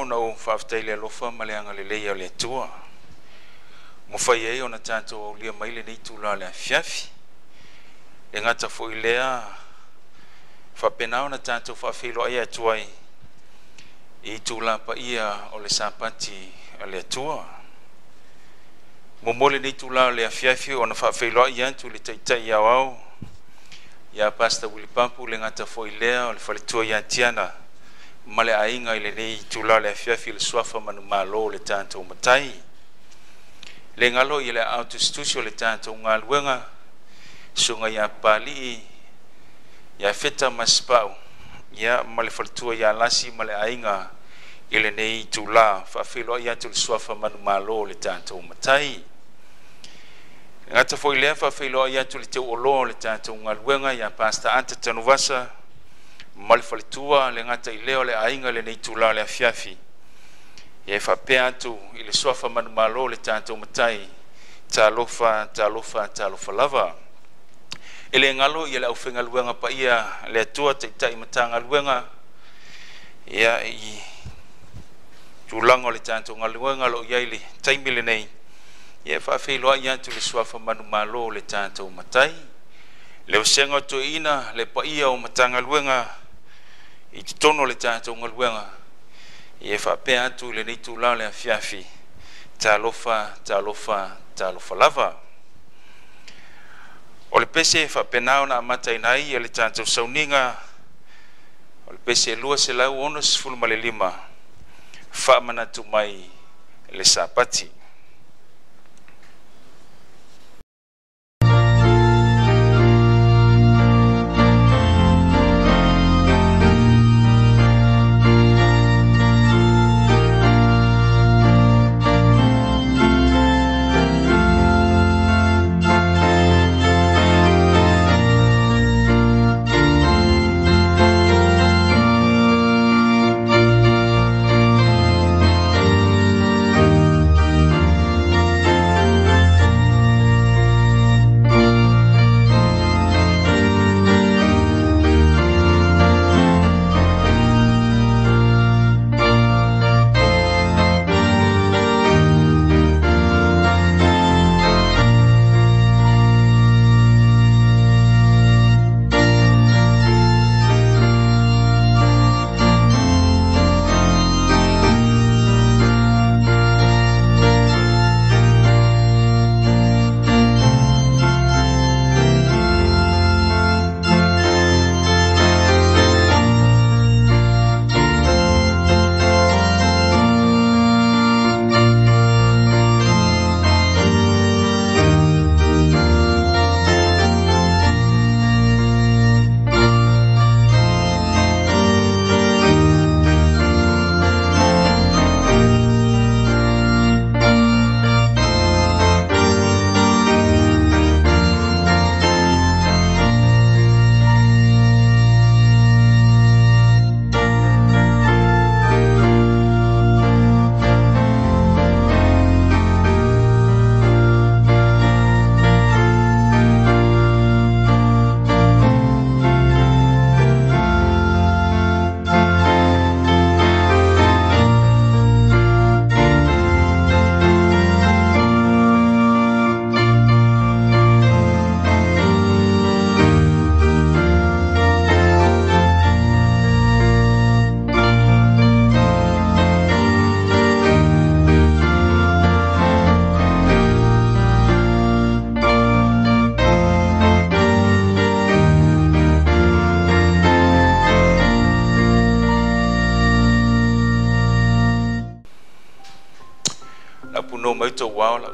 na o whaafitai le alofa ma le anga le leia o le atua. Mo whai ei o na tātou au lia maile nei tūla le afiafi. Le ngata fo i lea whapenao na tātou whaafilo ai atuai i tūla pa ia o le sapati o le atua. Mo mole nei tūla o le afiafi o na whaafilo ai antu le taitai au au. Ia Pastor Willie Pampu le ngata fo i lea o le whaletua i antiana. Male ainga ile nei tūla le afiafi le swafa manu malo le tātou matai. Le ngalo i le autostusio le tātou ngaluenga. Sunga ia pali ia feta maspau. Ia male whaletua ia lasi male ainga ile nei tūla. Whafilo ia tu le swafa manu malo le tātou matai. Ngata fo i lea whafilo ia tu le te olo le tātou ngaluenga ia Pastor Anta Tanuvasa. Male whaletua le ngata i leo le ainga le nei tūla le afiafi. Ia whapea atu i le swafa manu malo le tātou matai. Tā lofa lava. E le ngalo i le au whenga luenga pa ia le atua te tai matanga luenga. Ia i tūlanga le tātou ngaluenga lo ia i le taimile nei. Ia whawhiloa i atu le swafa manu malo le tātou matai. Le usenga to ina le pa ia o matanga luenga. I te tono le tātou ngaluenga. Ia whapea atu le nei tūla le afiafi. Tā lofa lava. O le pese whapenao na amatai nai ia le tātou sauninga. O le pese lua se lau onos fulma le 5. Whaamanatu mai le sapati.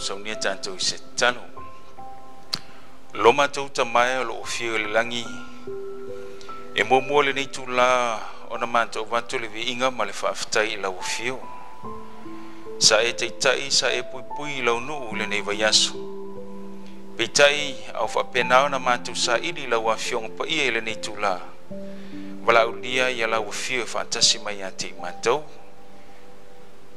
Saunia tātou I se talo. Loma tau tamai o lo ofio le langi. E mua le nei tūla o na mātou watu le vi inga ma le whaafitai I lau ofio. Sa e teitai sa e pui I lau nuu le nei vaiasu. Peitai au whapenao na mātou sa ili lau afionga pa ia le nei tūla. Wala ulia I lau ofio whaatasi mai a te mātou.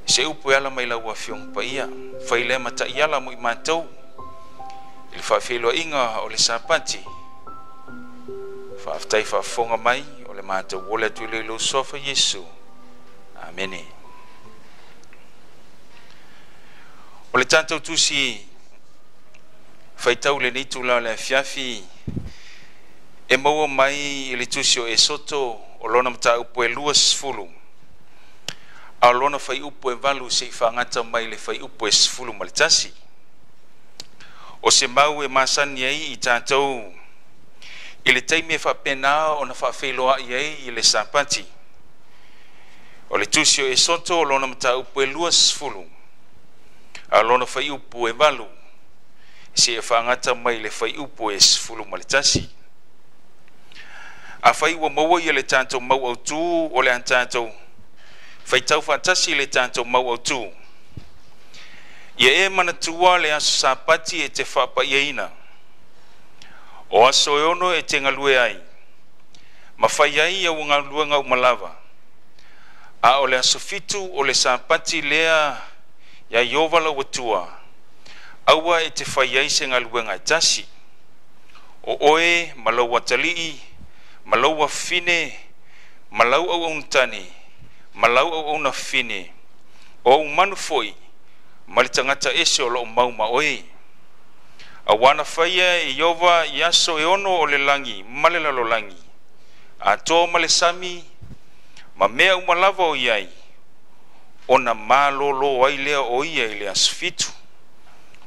Se upu ala mai lau afiong pa ia. Whaile mata iala mo I mātou. I le whaafelo inga o le sapati. Whaafitai whaafonga mai o le mātou wole tu le lo sofa Yesu. Amen. O le tātou tusi whaitau le ni tula le fiafi e maua mai i le tusi o e soto o lona mata upo e luas fulu. A lona whai upo e valu se i whangata mai le whai upo e sfulu ma le tasi. O se mau e masani ai i tātou i le taimi e whapena o na whawheloa i ai i le sapati. O le tusi o e soto o lona mata upo e luas fulu. A lona whai upo e valu se e whangata mai le whai upo e sfulu ma le tasi. A whai ua maua i le tātou mau au tū o le an tātou whai tau whatasi le tātou mau au tū. Ia e mana tua le aso sapati e te whapa iaina. O aso e ono e te ngalue ai. Ma whai ai au ngalue ngau malawa. A o le aso fitu o le sapati lea ia iovala ua tua. Aua e te whai ai se ngalue ngai tasi. O oe malau watalii, malau wa fine, malau au untani, malau au una fine. O umanu foi. Mali tangata ese o lo mau ma oe. A wana whaia e Iova i aso e ono o le langi, male lalo langi. A tō male sami, ma mea umalava o iai. O na malolo ai lea o ia i lea sfitu.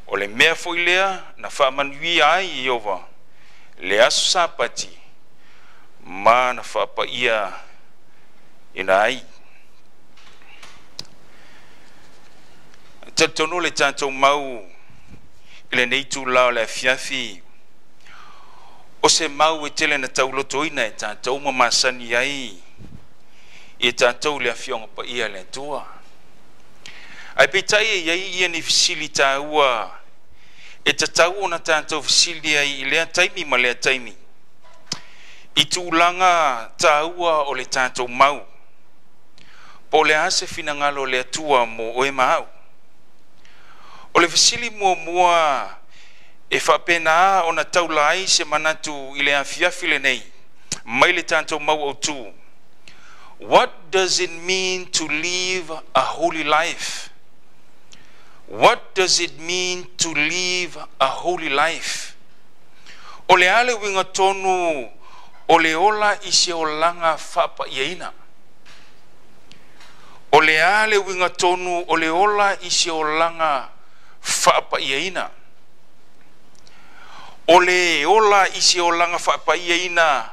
O le mea foi lea na whaamanui ai i Iova. Le aso sapati, ma na whaapa ia ina ai. Tatono le tātou mau i le neitu lao le fiafi. O se mau e tele na taulotoina e tātou mamasani ai. I tātou le afionga pa ia le tua. Ai peitai e iai ia ni fisili tāua. E tatau o na tātou fisili ai i lea taimi ma lea taimi. I tūlanga tāua o le tātou mau. Po le ase finangalo le tua mo oe mau. O le fisili mua e whapena o na taulai se manatu i le afiafi le nei. Mai le tātou mau au tū. What does it mean to live a holy life? What does it mean to live a holy life? O le ale winga tonu o le ola i se o langa whapa iaina. O le ale winga tonu o le ola i se o langa whapa iaina. O le ola i se o langa whapa iaina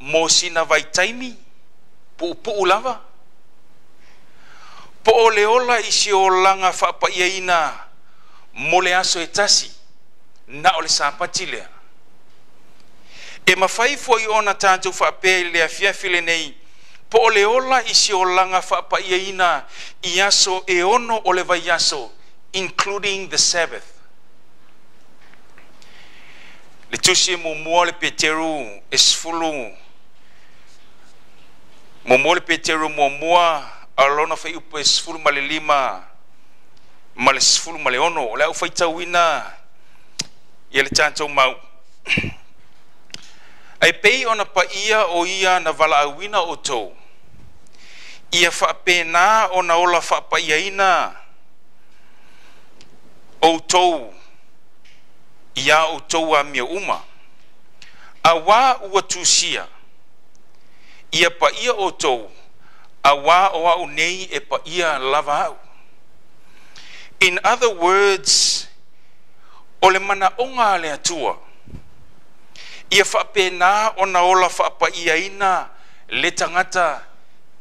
mo sina vai taimi pu lava. Po o le ola i se o langa whapa iaina mo le aso e tasi na o le sapati lea. E mawhai foi ona tātou whape le afiafile nei. Po o le ola i se o langa whapa iaina i aso e ono o le vai aso, including the Sabbath. Le tusi mo mua le Peteru esfulu. Mo mua le Peteru mo mua alona whai upo esfulu ma le lima, ma le esfulu ma le ono. O le au whai tauina i le tātou mau. Ai pei ona pa ia o ia na vala awina o tau. Ia whapena o na ola whapa iaina o tau. Ia o tau a mia uma. A wā ua tūsia. Ia pa ia o tau. A wā o au nei e pa ia lava au. In other words, o le mana onga le atua. Ia whapena o na ola whapa iaina le tangata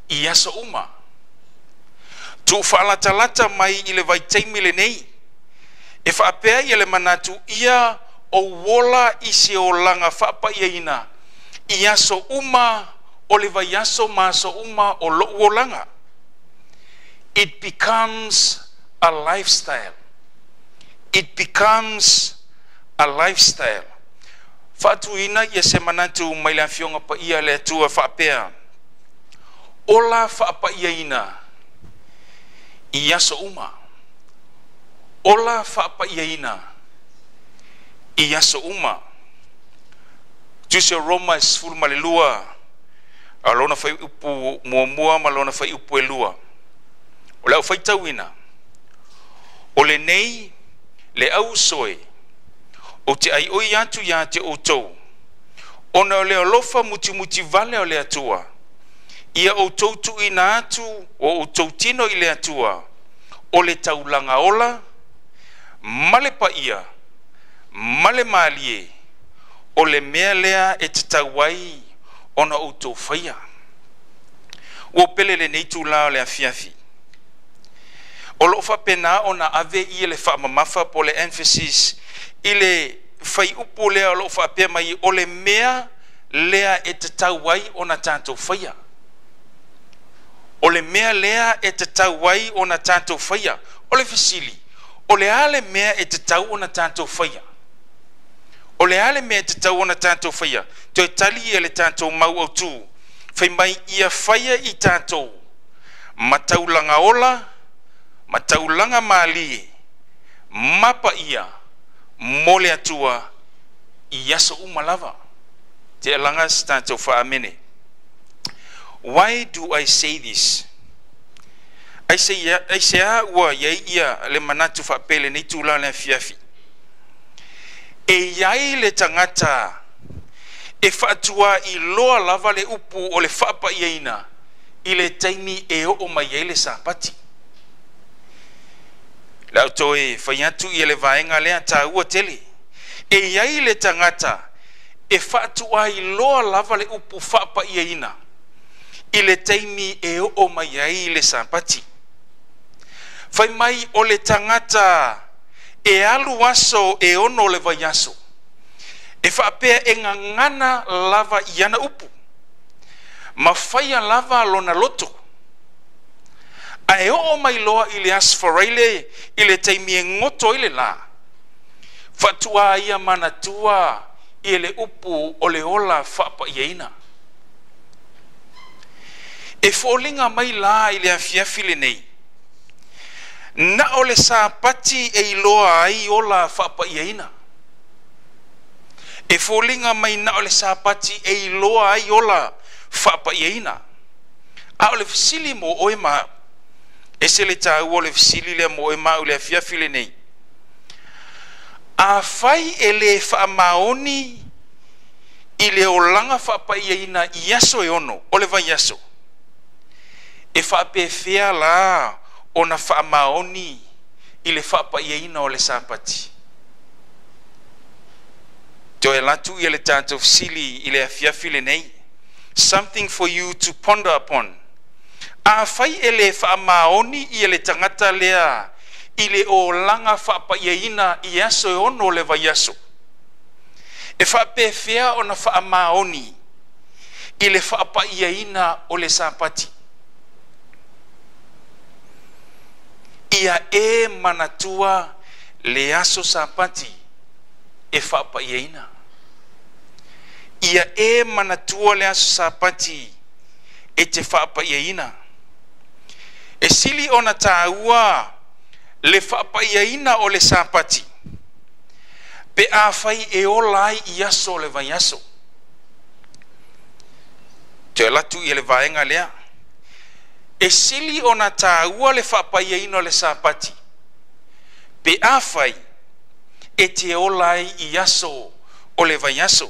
i aso uma. Tu whaalatalata mai i le vai taimi le nei. E whapea i le manatu ia o wola i se o langa whapa iaina i aso uma o le vai aso maso uma o lo langa. It becomes a lifestyle. It becomes a lifestyle. Fatuina ia se manatu mai la fionga pa ia le tua whapea. Ola whapa iaina i aso uma. Ola whapa iaina i aso uma. Tusia Roma es fulu malelua. Alona whai upu mua ma lona whai upu e lua. O leo whai tauina. O le nei, le au soe, o te ai oi atu ia te o tou, ona o le alofa muti vale o le atua, ia o tou tu ina atu o tou tino i le atua, o le taulanga ola, male pa ia, male malie, o le mea lea e te tauai ona o tou whaia. O pele le neitu la o le afiafi. O lo fa pena ona ave i le fa mamafa po le emphasis i le fai upu lea o lo fa pe mai o le mea lea e te tauai ona tātou whaia. O le mea lea e te tauai ona tātou whaia. O le fasili. O le ale mea e te tau ona tātou whaia. O le ale mea e te tau ona tātou whaia. Toi tali e le tātou mau au tū. Whai mai ia whaia i tātou. Mataulanga ola, mataulanga mali, mapa ia, mole atua, i aso umalava. Te alanga tātou whaamene. Why do I say this? I say ua iai ia le manatu whapele nei tūla le fiafi. E iai le tangata e whaatua i loa lava le upu o le whaapa iaina i le taimi e o mai iai le sāpati. Le auto e whaiatu i le vaenga lea tā ua tele. E iai le tangata e whaatua i loa lava le upu whaapa iaina i le taimi e o mai iai le sāpati. Whai mai o le tangata e alu aso e ono le vai aso. E whaapea e ngangana lava iana upu. Ma whaia lava lona loto. A e o mai loa i le asfareile i le taimi e ngoto i le la. Whatua ia manatua i le upu o le ola whaapa iaina. E wholinga mai la i le afiafile nei. Na o le sāpati e iloa ai ola whaapa iaina. E wholinga mai na o le sāpati e iloa ai ola whaapa iaina. A o le fisili mo oe maa. E se le tāu o le fisili le mo oe maa o le afiafile nei. A whai e le whaamaoni i le olanga whaapa iaina i aso e ono, o le vai aso. E whaape whea la o na whaamaoni i le whaapa iaina o le sāpati. Toi latu i le tātou fisili i le afiafile nei. Something for you to ponder upon. A whai e le whaamaoni i le tangata lea i le o langa whaapa iaina i aso e ono le vai aso. E whaape whea o na whaamaoni i le whaapa iaina o le sāpati. Ia e manatua le aso sāpati e whaapa iaina. Ia e manatua le aso sāpati e te whaapa iaina. E sili ona tāua le whaapa iaina o le sāpati. Pe a whai e o lai i aso le vai aso. Te latu i le vaenga lea. E sili ona tāua le whaapa iaina o le sāpati. Pe a whai e te o lai i aso o le vai aso.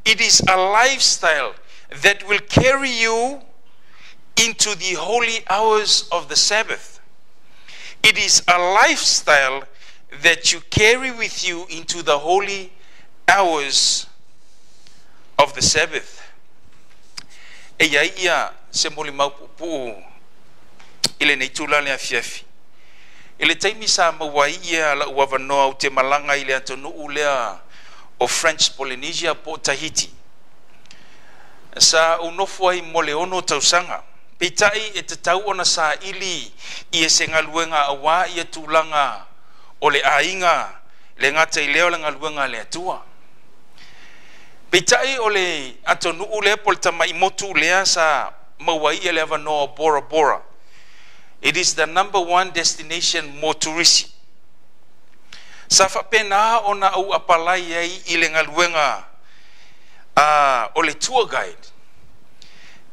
It is a lifestyle that will carry you into the holy hours of the Sabbath. It is a lifestyle that you carry with you into the holy hours of the Sabbath. E iai ia se moli maupupu ile nei tula le afiafi. Ile taimi sa mawai ia la uavanoa o te malanga ile atonu ulea o French Polynesia po Tahiti. Sa unofu ai mole ono tausanga. Pitai e te tau ona sa ili i e se ngaluenga awa i e tūlanga o le ainga le ngata i leo le ngaluenga le atua. Pitai o le atonu ule poltama i motu lea sa mawai e le avanoa Bora Bora. It is the #1 destination more tourist. Sa whapena ona au apalai ai i le ngaluenga o le tour guide.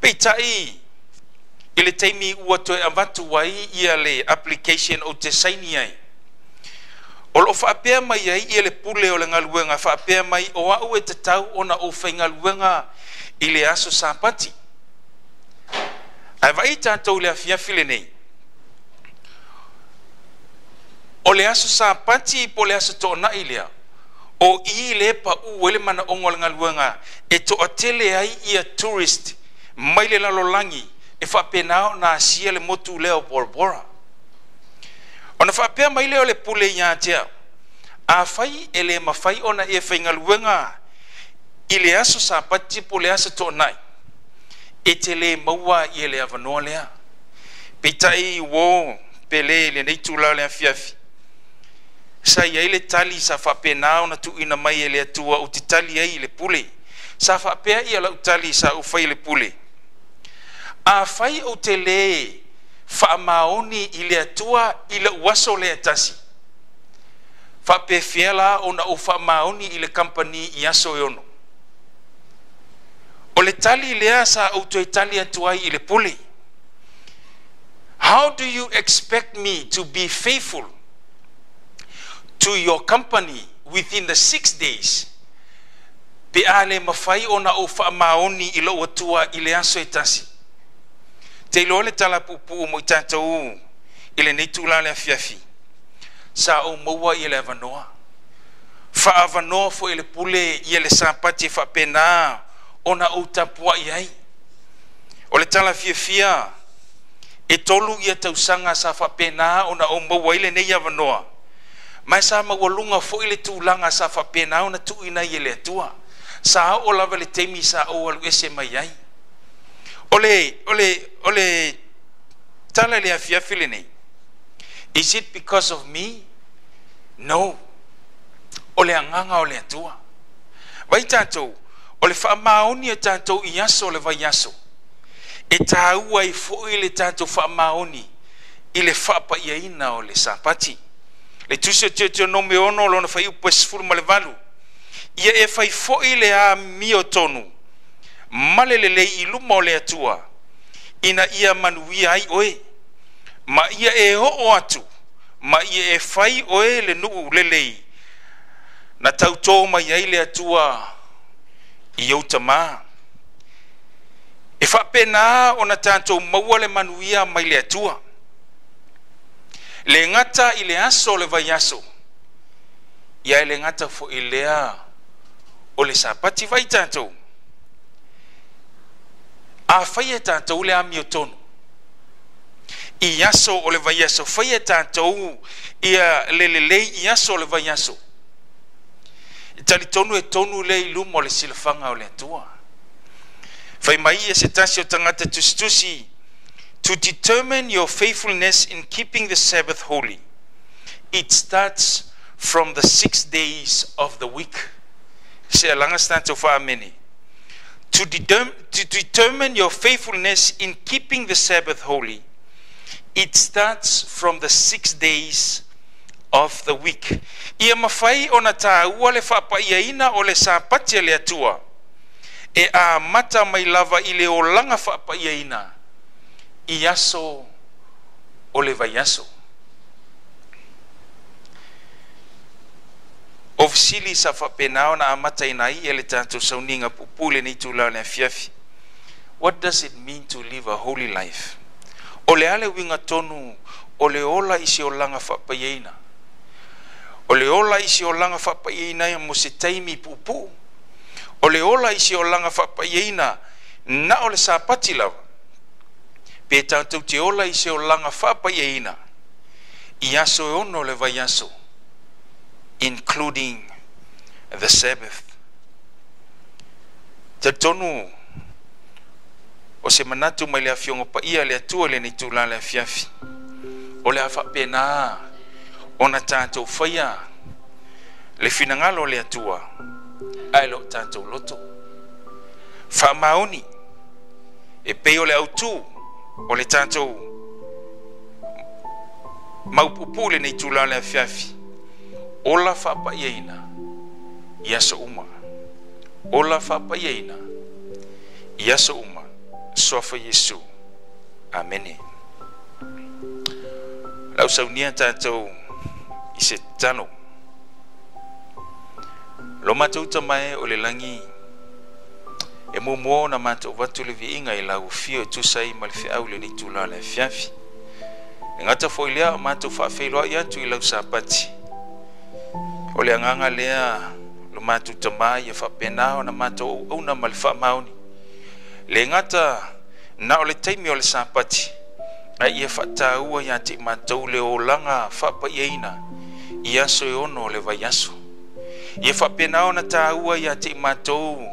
Pitai i le teimi ua toe avatu wai ia le application o te saini ai. O lo whaapea mai ai i le pule o le ngaluenga, whaapea mai o au e te tau ona o whai ngaluenga i le aso sapati. Ai vai tātou le afiafile nei. O le aso sapati po le aso tōna i lea. O i le pa uele mana ongo le ngaluenga e to atele ai i a tourist mai le lalolangi e whapenao na asia le motu leo Bora Bora. Ona whapea mai leo le pule i atea. A whai e le mawhai ona e whaingaluenga i le aso sapati po le aso tōnai. E te le maua i le avanoa lea. Peitai wo pele le neitu lao le afiafi. Sa iai le tali sa whapenao na tu ina mai e le atua o te tali ai le pule. Sa whapea i ala utali sa ufai le pule. A whai o te le whaamaoni i le atua i le uaso le atasi. Whape fiela o na o whaamaoni i le company i aso e ono. O le tali lea sa o te tali atuai i le pule. How do you expect me to be faithful to your company within the 6 days? Pe ale mawhai o na o whaamaoni i lo atua i le aso e tasi. Te ilo le tala pupu mo i tātou i le neitula le afiafi. Sa o maua i le avanoa. Wha avanoa fo i le pule i le sapati whapena o na o tapua i ai. O le tala fiafia e tolu i a tausanga sa whapena o na o maua i le nei avanoa. Mai sa mawalunga fo i le tūlanga sa whapena o na tuina i le atua. Sa o lava le teimi sa o alu ese mai ai. Ole tala le afiafile nei. Is it because of me? No. Ole anganga ole atua. Vai tātou, ole whaamaoni e tātou i aso le vai aso. E tāua i fōi le tātou whaamaoni i le whaapa ia ina o le sapati. Le tusio tio no me ono lona whai upes furma le valu. Ia e whai fōi le a mio tonu. Malelele i luma o le atua. Ina ia manuia ai oe. Ma ia e ho atu. Ma ia e whai oe le nuu lelei. Na tautō mai ai le atua i auta maa. E whapena o na tātou maua le manuia mai le atua. Le ngata i le aso le vai aso. Ia le ngata fo i lea o le sapati vai tātou. A whai e tātou le ami o tonu. I aso o le vai aso. Whai e tātou ia lelelei i aso o le vai aso. Tali tonu e tonu le ilumo le silafanga o le atua. Whai mai e se tasi o tangata tustusi. To determine your faithfulness in keeping the Sabbath holy, it starts from the 6 days of the week. Se alanga stanto fa ameni. To determine your faithfulness in keeping the Sabbath holy, it starts from the 6 days of the week. Ia mawhai o na tāua le whapaiaina o le sapati le atua. E a mata mai lava i le o langa whapaiaina. I aso o le vai aso. Ofisili sa whapenao na amata inai e le tātou sauninga pupule ni tūlau le afiafi. What does it mean to live a holy life? O le ale winga tonu o le ola isi o langa whapaiaina. O le ola isi o langa whapaiaina e mo se taimi pupu. O le ola isi o langa whapaiaina na o le sapati lava. Pe tātou te ola isi o langa whapaiaina. I aso e ono le vai aso. Including the Sabbath. Te tonu o se manatu mai le afiongo pa ia le atua le ni tūla le afiafi. O le awhapena o na tātou whaia le finangalo le atua ai lo tātou loto. Whamaoni e peo le autu o le tātou maupupu le ni tūla le afiafi. Ola whapaiaina i aso uma. Ola whapaiaina i aso uma. Sofa Yesu. Amene. Lau saunia tātou i se tano. lo matou tamae o le langi e mo na matou watu le viinga i lau fio tu sai ma le fiau le ni tula le fiafi e ngata foi lea matou faafeiloa i atu i lau sapati o le anganga lea lo matou tamai e faapena ona matou auna ma le faamaoni le ngata na o le taimi o le sapati ai e faataua ia te matou le olanga faapaiaina i aso e ono le vaiaso ia faapena ona taua ia te matou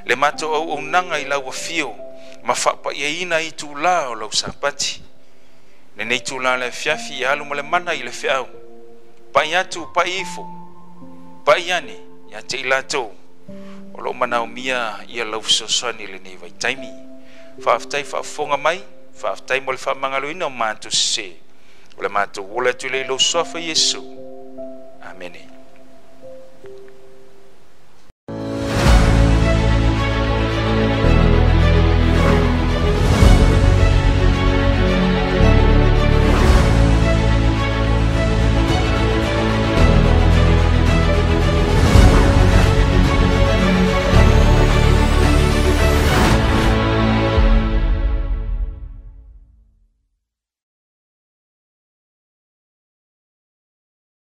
le matou auaunaga i lau afio ma faapaiaina i tula o lau sapati nenei tula le afiafi i alu ma le mana i le feau pai atu pai ifo pai ane ia te i latou o loo manaumia ia lau fesoasoani lenei vaitaimi faafetai faafofoga mai faafetai mo le faamagaloina o matou sese o le matou ola atu i lei lou soafa iesu amene.